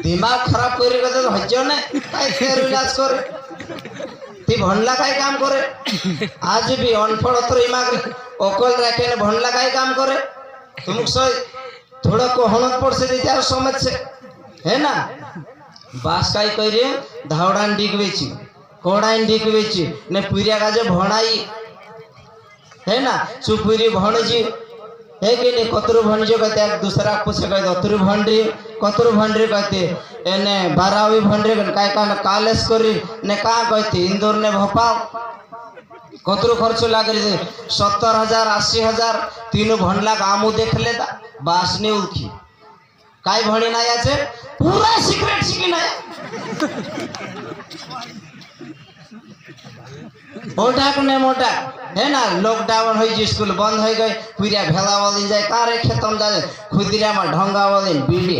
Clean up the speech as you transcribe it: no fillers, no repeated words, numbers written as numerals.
दिमाग खराब করে গেছে হজ্জ না কাই ফের ইলাজ করে তুই ভন্ডলা কাই কাম করে আজ भी অনপড় তোর ইমাগ অকল রাখে না ভন্ডলা কাই কাম করে तुम सो थोड़ा को हनत पड़से दिते আর समझছে है ना बास काई कइरे धावडान डिगवेची कोडाइन डिगवेची ने पुरिया काजे भणाई है ना सुपुरी भणजी है कि नहीं कतरु भणजो कहते एक दूसरा पूछे कहते कतरु भंडरी कहते एने 12वीं भंडरी काय का कालेस करी ने का कहते इंदौर ने भोपाल कतरु खर्च लाग रही 70,000 80,000 तीनों भंडला कामू देख लेता बास ने उलखी काय भणी ना याचे पूरा सिक्रेट शिकी ना मोटा ने मोटा है ना लॉकडाउन हुई स्कूल बंद हो गए पूरा भेला वाली जाए कारे खेतम जाए खुदिरा में ढंगा वाली बीड़ी